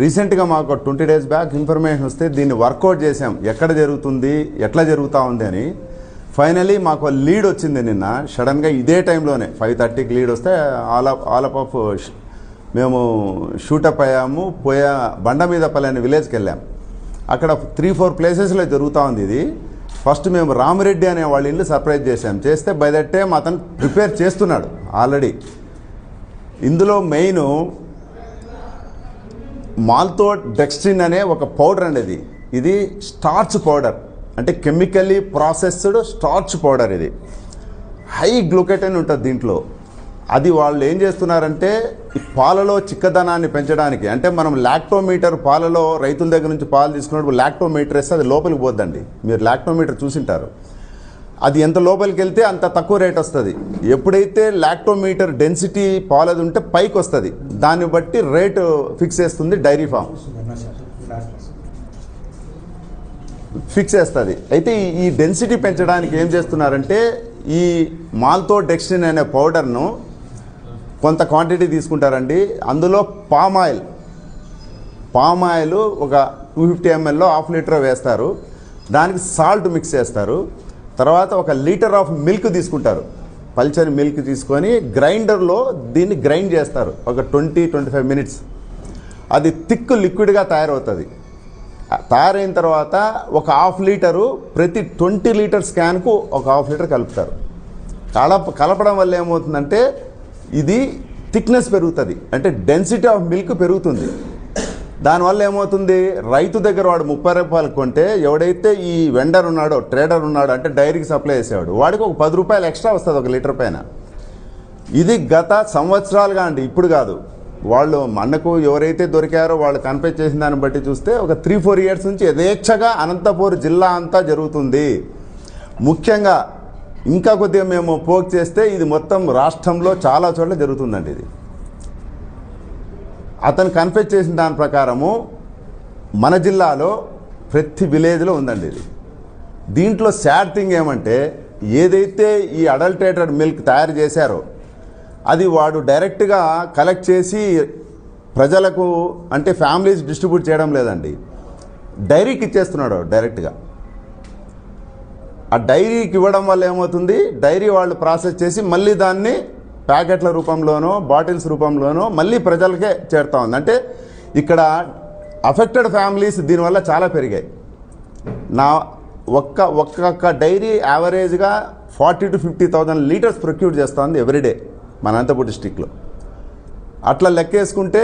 రీసెంట్గా మాకు 20 days back information వస్తే దీన్ని వర్కౌట్ చేసాం, ఎక్కడ జరుగుతుంది, ఎట్లా జరుగుతూ ఉంది అని. ఫైనలీ మాకు లీడ్ వచ్చింది నిన్న సడన్గా ఇదే టైంలోనే 5:30కి లీడ్ వస్తే ఆల్ ఆఫ్ మేము షూటప్ అయ్యాము. బండ మీద పల్లె అనే విలేజ్కి వెళ్ళాం. అక్కడ 3-4 ప్లేసెస్లో జరుగుతూ ఉంది ఇది. ఫస్ట్ మేము రామిరెడ్డి అనే వాళ్ళ ఇల్లు సర్ప్రైజ్ చేస్తే బై దట్ టైం అతను ప్రిపేర్ చేస్తున్నాడు ఆల్రెడీ. ఇందులో మెయిన్ మాల్తోడెక్స్ట్రిన్ అనే ఒక పౌడర్ అనేది, ఇది స్టార్చ్ పౌడర్, అంటే కెమికల్లీ ప్రాసెస్డ్ స్టార్చ్ పౌడర్. ఇది హై గ్లూకెటైన్ ఉంటుంది దీంట్లో. అది వాళ్ళు ఏం చేస్తున్నారంటే ఈ పాలలో చిక్కదనాన్ని పెంచడానికి, అంటే మనం లాక్టోమీటర్ పాలలో రైతుల దగ్గర నుంచి పాలు తీసుకున్నప్పుడు లాక్టోమీటర్ వేస్తే అది లోపలికి పోద్దండి. మీరు లాక్టోమీటర్ చూసింటారు. అది ఎంత లోపలికి వెళ్తే అంత తక్కువ రేట్ వస్తుంది. ఎప్పుడైతే లాక్టోమీటర్ డెన్సిటీ పాలది ఉంటే పైకి వస్తుంది, దాన్ని బట్టి రేటు ఫిక్స్ చేస్తుంది డైరీ ఫామ్, ఫిక్స్ చేస్తుంది. అయితే ఈ డెన్సిటీ పెంచడానికి ఏం చేస్తున్నారంటే ఈ మాల్తోడెక్స్ట్రిన్ అనే పౌడర్ను కొంత క్వాంటిటీ తీసుకుంటారండి. అందులో పామ్ ఆయిల్ ఒక 250 ml 1/2 లీటర్ వేస్తారు. దానికి సాల్ట్ మిక్స్ చేస్తారు. తర్వాత 1 లీటర్ ఆఫ్ మిల్క్ తీసుకుంటారు. పల్చని మిల్క్ తీసుకొని గ్రైండర్లో దీన్ని గ్రైండ్ చేస్తారు ఒక 20-25 minutes. అది థిక్ లిక్విడ్గా తయారవుతుంది. తయారైన తర్వాత 1/2 లీటరు ప్రతి 20 లీటర్స్ క్యాన్కు 1/2 లీటర్ కలుపుతారు. కలపడం వల్ల ఏమవుతుందంటే ఇది థిక్నెస్ పెరుగుతుంది, అంటే డెన్సిటీ ఆఫ్ మిల్క్ పెరుగుతుంది. దానివల్ల ఏమవుతుంది, రైతు దగ్గర వాడు 30 రూపాయలు కొంటే ఎవడైతే ఈ వెండర్ ఉన్నాడో, ట్రేడర్ ఉన్నాడో, అంటే డైరీకి సప్లై చేసేవాడు, వాడికి ఒక 10 రూపాయలు ఎక్స్ట్రా వస్తుంది 1 లీటర్ పైన. ఇది గత సంవత్సరాలుగా అండి, ఇప్పుడు కాదు. వాళ్ళు మనకు ఎవరైతే దొరికారో వాళ్ళు కన్ఫెస్ చేసిన దాన్ని బట్టి చూస్తే ఒక 3-4 years నుంచి యథేచ్ఛగా అనంతపూర్ జిల్లా అంతా జరుగుతుంది. ముఖ్యంగా ఇంకా కొద్దిగా మేము పోక్ చేస్తే ఇది మొత్తం రాష్ట్రంలో చాలా చోట్ల జరుగుతుందండి. ఇది అతను కన్ఫెస్ చేసిన దాని ప్రకారము మన జిల్లాలో ప్రతి విలేజ్లో ఉందండి ఇది. దీంట్లో సాడ్ థింగ్ ఏమంటే ఏదైతే ఈ అడల్టరేటెడ్ మిల్క్ తయారు చేశారో అది వాడు డైరెక్ట్గా కలెక్ట్ చేసి ప్రజలకు, అంటే ఫ్యామిలీస్ డిస్ట్రిబ్యూట్ చేయడం లేదండి, డైరీకి ఇచ్చేస్తున్నాడు డైరెక్ట్గా. ఆ డైరీకి ఇవ్వడం వల్ల ఏమవుతుంది, డైరీ వాళ్ళు ప్రాసెస్ చేసి మళ్ళీ దాన్ని ప్యాకెట్ల రూపంలోనో బాటిల్స్ రూపంలోనో మళ్ళీ ప్రజలకే చేరుతూ ఉంది. అంటే ఇక్కడ అఫెక్టెడ్ ఫ్యామిలీస్ దీనివల్ల చాలా పెరిగాయి. ఒక్కొక్క డైరీ యావరేజ్గా 40,000 to 50,000 లీటర్స్ ప్రొక్యూర్ చేస్తుంది ఎవ్రీడే మన అనంతపూర్ డిస్టిక్లో. అట్లా లెక్కేసుకుంటే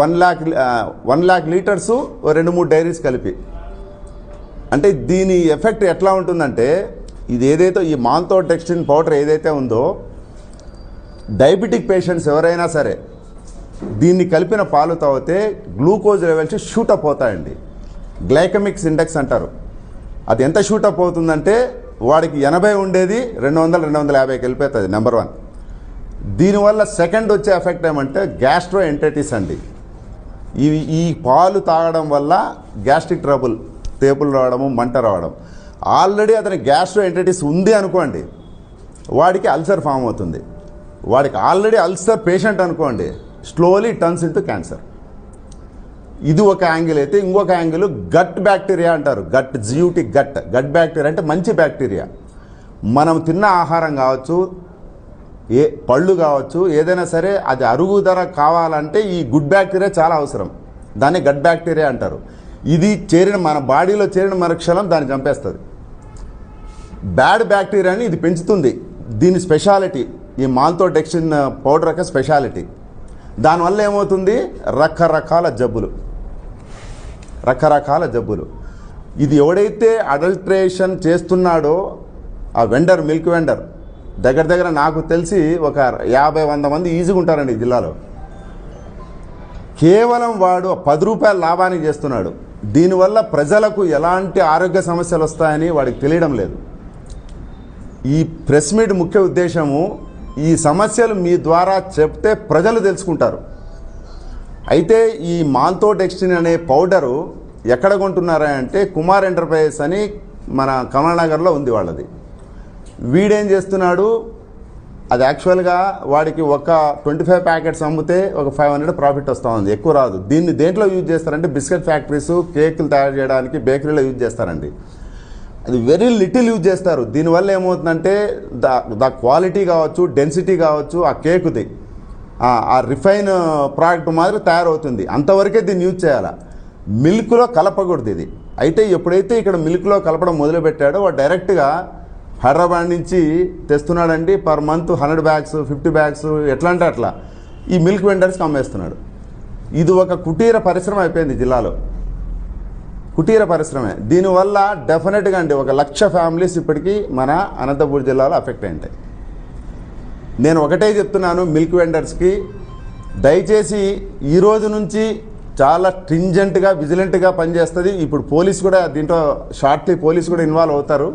1 lakh లీటర్స్ 2-3 డైరీస్ కలిపి. అంటే దీని ఎఫెక్ట్ ఎట్లా ఉంటుందంటే, ఇది ఏదైతే ఈ మాల్తోడెక్స్ట్రిన్ పౌడర్ ఏదైతే ఉందో, డయాబెటిక్ పేషెంట్స్ ఎవరైనా సరే దీన్ని కలిపిన పాలు తాగితే గ్లూకోజ్ లెవెల్స్ షూటప్ అవుతాయండి. గ్లైకమిక్స్ ఇండెక్స్ అంటారు. అది ఎంత షూటప్ అవుతుందంటే వాడికి 80 ఉండేది 200-250కి వెళ్ళిపోతుంది. నెంబర్ 1. దీనివల్ల సెకండ్ వచ్చే ఎఫెక్ట్ ఏమంటే గ్యాస్ట్రో ఎంటైటిస్ అండి. ఈ పాలు తాగడం వల్ల గ్యాస్ట్రిక్ ట్రబుల్, తేపులు రావడము, మంట రావడం. ఆల్రెడీ అతనికి గ్యాస్ట్రో ఎంటైటిస్ ఉంది అనుకోండి, వాడికి అల్సర్ ఫామ్ అవుతుంది. వాడికి ఆల్రెడీ అల్సర్ పేషెంట్ అనుకోండి, స్లోలీ టర్న్స్ ఇంటూ క్యాన్సర్. ఇది ఒక యాంగిల్ అయితే, ఇంకొక యాంగిల్ గట్ బ్యాక్టీరియా అంటారు. GUT గట్ బ్యాక్టీరియా అంటే మంచి బ్యాక్టీరియా. మనం తిన్న ఆహారం కావచ్చు, పళ్ళు కావచ్చు, ఏదైనా సరే అది అరుగుదల కావాలంటే ఈ గుడ్ బ్యాక్టీరియా చాలా అవసరం. దాన్ని గట్ బ్యాక్టీరియా అంటారు. ఇది మన బాడీలో చేరిన మరుక్షణం దాన్ని చంపేస్తుంది. బ్యాడ్ బ్యాక్టీరియాని ఇది పెంచుతుంది. దీని స్పెషాలిటీ, ఈ మాల్తోడెక్స్ట్రిన్ పౌడర్ యొక్క స్పెషాలిటీ. దానివల్ల ఏమవుతుంది, రకరకాల జబ్బులు. ఇది ఎవడైతే అడల్ట్రేషన్ చేస్తున్నాడో ఆ వెండర్, మిల్క్ వెండర్, దగ్గర నాకు తెలిసి ఒక 50-100 మంది ఈజీగా ఉంటారండి ఈ జిల్లాలో. కేవలం వాడు 10 రూపాయల లాభానికి చేస్తున్నాడు. దీనివల్ల ప్రజలకు ఎలాంటి ఆరోగ్య సమస్యలు వస్తాయని వాడికి తెలియడం లేదు. ఈ ప్రెస్ మీట్ ముఖ్య ఉద్దేశము, ఈ సమస్యలు మీ ద్వారా చెప్తే ప్రజలు తెలుసుకుంటారు. అయితే ఈ మాల్తోడెక్స్ట్రిన్ అనే పౌడరు ఎక్కడ కొంటున్నారా అంటే కుమార్ ఎంటర్ప్రైజెస్ అని మన కమలనగర్లో ఉంది వాళ్ళది. వీడేం చేస్తున్నాడు, అది యాక్చువల్గా వాడికి ఒక 25 ప్యాకెట్స్ అమ్మితే ఒక 500 ప్రాఫిట్ వస్తూ ఉంది, ఎక్కువ రాదు. దీన్ని దేంట్లో యూజ్ చేస్తారంటే బిస్కెట్ ఫ్యాక్టరీస్, కేకులు తయారు చేయడానికి బేకరీలో యూజ్ చేస్తారండి. అది వెరీ లిటిల్ యూజ్ చేస్తారు. దీనివల్ల ఏమవుతుందంటే ద క్వాలిటీ కావచ్చు, డెన్సిటీ కావచ్చు, ఆ కేకుది ఆ రిఫైన్ ప్రోడక్ట్ మాదిరి తయారవుతుంది. అంతవరకే దీన్ని యూజ్ చేయాలి, మిల్క్లో కలపకూడదు ఇది. అయితే ఎప్పుడైతే ఇక్కడ మిల్క్లో కలపడం మొదలుపెట్టాడో వాడు డైరెక్ట్గా హైదరాబాద్ నుంచి తెస్తున్నాడండి. పర్ మంత్ 100 బ్యాగ్స్, 50 బ్యాగ్స్, ఎట్లా అంటే అట్లా ఈ మిల్క్ వెండర్స్కి అమ్మేస్తున్నాడు. ఇది ఒక కుటీర పరిశ్రమ అయిపోయింది జిల్లాలో, కుటీర పరిశ్రమే. దీనివల్ల డెఫినెట్గా అండి 1,00,000 ఫ్యామిలీస్ ఇప్పటికీ మన అనంతపురం జిల్లాలో అఫెక్ట్ అయింటాయి. నేను ఒకటే చెప్తున్నాను మిల్క్ వెండర్స్కి, దయచేసి ఈ రోజు నుంచి చాలా స్ట్రింజెంట్గా, విజిలెంట్గా పనిచేస్తుంది. ఇప్పుడు పోలీస్ కూడా దీంట్లో షార్ట్లీ పోలీస్ కూడా ఇన్వాల్వ్ అవుతారు.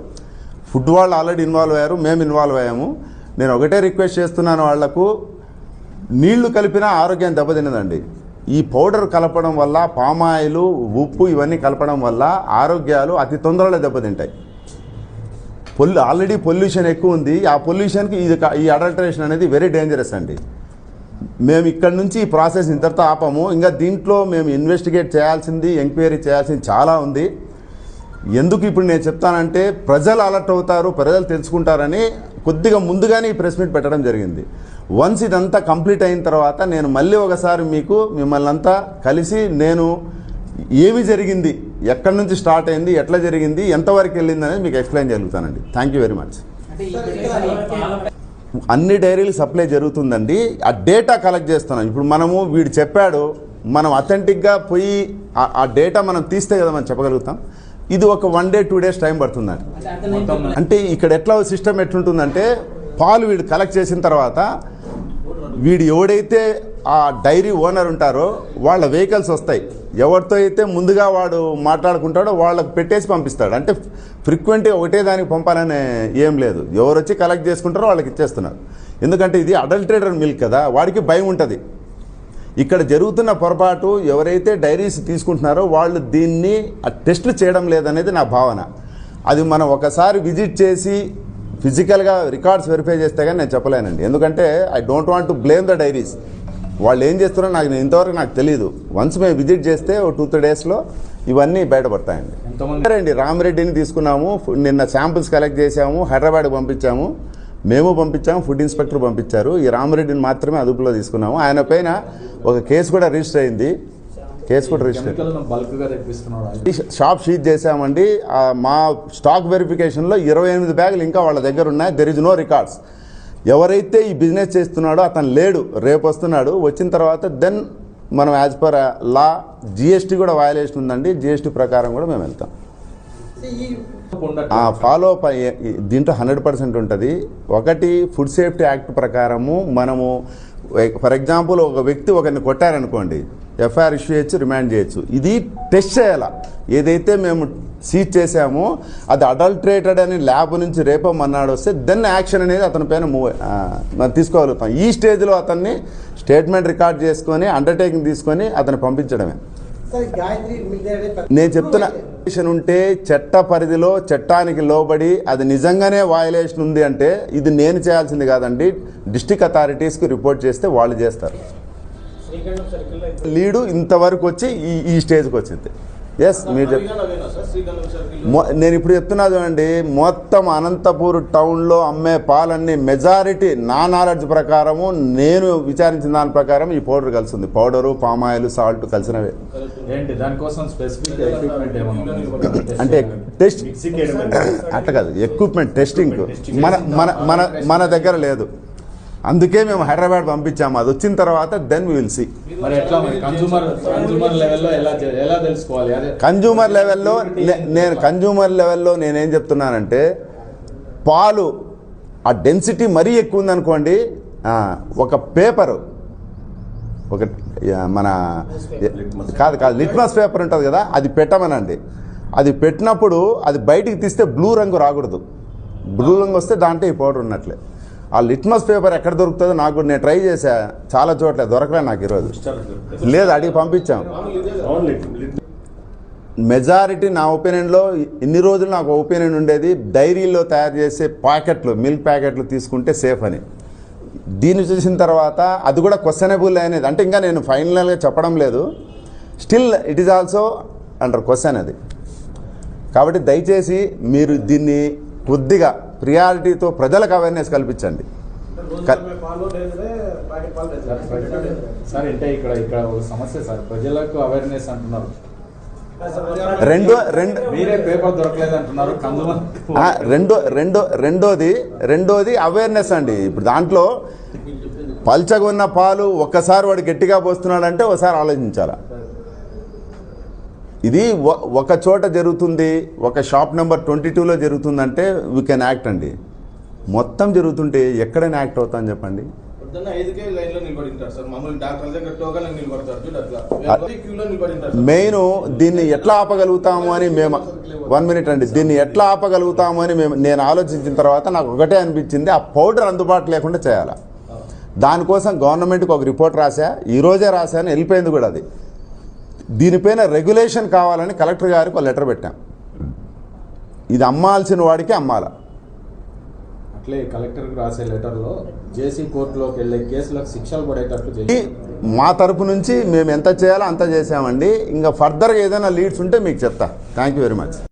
ఫుడ్ వాళ్ళు ఆల్రెడీ ఇన్వాల్వ్ అయ్యారు, మేము ఇన్వాల్వ్ అయ్యాము. నేను ఒకటే రిక్వెస్ట్ చేస్తున్నాను, వాళ్లకు నీళ్లు కలిపినా ఆరోగ్యం దెబ్బతిన్నదండి. ఈ పౌడర్ కలపడం వల్ల, పామాయిలు, ఉప్పు ఇవన్నీ కలపడం వల్ల ఆరోగ్యాలు అతి తొందరలో దెబ్బతింటాయి. ఆల్రెడీ పొల్యూషన్ ఎక్కువ ఉంది. ఆ పొల్యూషన్కి ఈ అడల్టరేషన్ అనేది వెరీ డేంజరస్ అండి. మేము ఇక్కడ నుంచి ఈ ప్రాసెస్ ఇంతటితో ఆపము. ఇంకా దీంట్లో మేము ఇన్వెస్టిగేట్ చేయాల్సింది, ఎంక్వైరీ చేయాల్సింది చాలా ఉంది. ఎందుకు ఇప్పుడు నేను చెప్తానంటే ప్రజలు అలర్ట్ అవుతారు, ప్రజలు తెలుసుకుంటారని కొద్దిగా ముందుగానే ఈ ప్రెస్ మీట్ పెట్టడం జరిగింది. వన్స్ ఇదంతా కంప్లీట్ అయిన తర్వాత నేను మళ్ళీ ఒకసారి మిమ్మల్ని అంతా కలిసి నేను ఏమి జరిగింది, ఎక్కడి నుంచి స్టార్ట్ అయింది, ఎట్లా జరిగింది, ఎంతవరకు వెళ్ళింది అనేది మీకు ఎక్స్ప్లెయిన్ చేయగలుగుతానండి. Thank you very much. అన్ని డైరీలు సప్లై జరుగుతుందండి. ఆ డేటా కలెక్ట్ చేస్తున్నాం. ఇప్పుడు మనము వీడు చెప్పాడు, మనం అథెంటిక్గా పోయి ఆ డేటా మనం తీస్తే కదా మనం చెప్పగలుగుతాం. ఇది ఒక 1 day 2 days టైం పడుతుందండి. అంటే ఇక్కడ ఎట్లా సిస్టమ్ ఎట్లుంటుందంటే పాలు వీడు కలెక్ట్ చేసిన తర్వాత వీడు ఎవడైతే ఆ డైరీ ఓనర్ ఉంటారో వాళ్ళ వెహికల్స్ వస్తాయి. ఎవరితో అయితే ముందుగా వాడు మాట్లాడుకుంటాడో వాళ్ళకు పెట్టేసి పంపిస్తాడు. అంటే ఫ్రీక్వెంట్గా ఒకటే దానికి పంపాలనే ఏం లేదు. ఎవరు వచ్చి కలెక్ట్ చేసుకుంటారో వాళ్ళకి ఇచ్చేస్తున్నారు. ఎందుకంటే ఇది అడల్టరేటెడ్ మిల్క్ కదా, వాడికి భయం ఉంటుంది. ఇక్కడ జరుగుతున్న పొరపాటు ఎవరైతే డైరీస్ తీసుకుంటున్నారో వాళ్ళు దీన్ని టెస్టులు చేయడం లేదనేది నా భావన. అది మనం ఒకసారి విజిట్ చేసి ఫిజికల్గా రికార్డ్స్ వెరిఫై చేస్తే కానీ నేను చెప్పలేనండి. ఎందుకంటే I don't want to blame the diaries. వాళ్ళు ఏం చేస్తున్నారో ఇంతవరకు నాకు తెలియదు. వన్స్ మేము విజిట్ చేస్తే 2-3 daysలో ఇవన్నీ బయటపడతాయండి. అండి రామిరెడ్డిని తీసుకున్నాము, నిన్న శాంపిల్స్ కలెక్ట్ చేసాము, హైదరాబాద్కి పంపించాము, మేము పంపించాము, ఫుడ్ ఇన్స్పెక్టర్ పంపించారు. ఈ రామిరెడ్డిని మాత్రమే అదుపులో తీసుకున్నాము. ఆయన పైన ఒక కేసు కూడా రిజిస్టర్ అయింది. షాప్ షీజ్ చేసామండి. మా స్టాక్ వెరిఫికేషన్లో 28 బ్యాగులు ఇంకా వాళ్ళ దగ్గర ఉన్నాయి. There is no records. ఎవరైతే ఈ బిజినెస్ చేస్తున్నాడో అతను లేడు, రేపు వస్తున్నాడు. వచ్చిన తర్వాత దెన్ మనం యాజ్ పర్ లా జిఎస్టీ కూడా వయలేషన్ ఉందండి. జిఎస్టీ ప్రకారం కూడా మేము వెళ్తాం. ఫాలో అప్ దీంట్లో 100% ఉంటుంది. ఒకటి ఫుడ్ సేఫ్టీ యాక్ట్ ప్రకారము మనము ఫర్ ఎగ్జాంపుల్ ఒక వ్యక్తి ఒకరిని కొట్టారనుకోండి, ఎఫ్ఐఆర్ ఇష్యూ చేయొచ్చు, రిమాండ్ చేయొచ్చు. ఇది టెస్ట్ చేయాలా. ఏదైతే మేము సీజ్ చేసామో అది అడల్టరేటెడ్ అని ల్యాబ్ నుంచి రేపో మన్నాడు వస్తే దెన్ యాక్షన్ అనేది అతని పైన మనం తీసుకోగలుగుతాం. ఈ స్టేజ్లో అతన్ని స్టేట్మెంట్ రికార్డ్ చేసుకొని అండర్టేకింగ్ తీసుకొని అతను పంపించడమే. నేను చెప్తున్నా, ఉంటే చట్ట పరిధిలో చట్టానికి లోబడి అది నిజంగానే వయలేషన్ ఉంది అంటే ఇది నేను చేయాల్సింది కాదండి. డిస్ట్రిక్ట్ అథారిటీస్కి రిపోర్ట్ చేస్తే వాళ్ళు చేస్తారు. లీడు ఇంతవరకు వచ్చి ఈ స్టేజ్కి వచ్చింది. ఎస్ మీరు నేను ఇప్పుడు చెప్తున్నది అండి, మొత్తం అనంతపూర్ టౌన్లో అమ్మే పాలన్నీ మెజారిటీ నా నాలెడ్జ్ ప్రకారము, నేను విచారించిన దాని ప్రకారం ఈ పౌడర్ కలిసింది. పౌడరు, పామాయిల్, సాల్ట్ కలిసినవే. అంటే టెస్ట్ అట్లా కాదు, ఎక్విప్మెంట్ టెస్టింగ్ మన దగ్గర లేదు. అందుకే మేము హైదరాబాద్ పంపించాము. అది వచ్చిన తర్వాత then we will see. Consumer లెవెల్లో నేనేం చెప్తున్నానంటే పాలు ఆ డెన్సిటీ మరీ ఎక్కువ ఉందనుకోండి, ఒక పేపరు, ఒక మన కాదు లిట్మస్ పేపర్ ఉంటుంది కదా, అది పెట్టమనండి. అది పెట్టినప్పుడు అది బయటికి తీస్తే బ్లూ రంగు రాకూడదు. బ్లూ రంగు వస్తే దాంట్లో ఈ పౌడర్ ఉన్నట్లే. ఆ లిట్మస్ పేపర్ ఎక్కడ దొరుకుతుందో నాకు నేను ట్రై చేశా, చాలా చోట్ల దొరకలే నాకు ఈరోజు. లేదు, అడిగి పంపించాం. మెజారిటీ నా ఒపీనియన్లో ఇన్ని రోజులు నాకు ఒపీనియన్ ఉండేది, డైరీలో తయారు చేసే ప్యాకెట్లు, మిల్క్ ప్యాకెట్లు తీసుకుంటే సేఫ్ అని. దీన్ని చూసిన తర్వాత అది కూడా క్వశ్చనబుల్ అనేది, అంటే ఇంకా నేను ఫైనల్గా చెప్పడం లేదు, still it is also under question అది. కాబట్టి దయచేసి మీరు దీన్ని కొద్దిగా ప్రియారిటీతో ప్రజలకు అవేర్నెస్ కల్పించండి. సార్ అంటే ఇక్కడ ఒక సమస్య సార్, ప్రజలకు అవేర్నెస్ అంటున్నారు, మీరే పేపర్ దొరకలేదు అంటున్నారు. రెండోది అవేర్నెస్ అండి. ఇప్పుడు దాంట్లో పల్చగా ఉన్న పాలు ఒక్కసారి వాడు గట్టిగా పోస్తున్నాడంటే ఒకసారి ఆలోచించాలా. ఇది ఒక చోట జరుగుతుంది, ఒక షాప్ నెంబర్ 22లో జరుగుతుందంటే వీ కెన్ యాక్ట్ అండి. మొత్తం జరుగుతుంటే ఎక్కడైనా యాక్ట్ అవుతాను చెప్పండి. మెయిన్ దీన్ని ఎట్లా ఆపగలుగుతాము అని మేము 1 మినిట్ అండి, దీన్ని ఎట్లా ఆపగలుగుతాము అని నేను ఆలోచించిన తర్వాత నాకు ఒకటే అనిపించింది, ఆ పౌడర్ అందుబాటు లేకుండా చేయాలి. దానికోసం గవర్నమెంట్కి ఒక రిపోర్ట్ ఈరోజే రాశాను, వెళ్ళిపోయింది కూడా అది. దీనిపైన రెగ్యులేషన్ కావాలని కలెక్టర్ గారికి ఒక లెటర్ పెట్టాం. ఇది అమ్మాల్సిన వాడికి అమ్మాల. అట్లే కలెక్టర్కి రాసే లెటర్లో జేసీ కోర్టులోకి వెళ్ళే కేసులకు శిక్షలు పడేటట్లు మా తరపు నుంచి మేము ఎంత చేయాలో అంత చేసామండి. ఇంకా ఫర్దర్గా ఏదైనా లీడ్స్ ఉంటే మీకు చెప్తా. Thank you very much.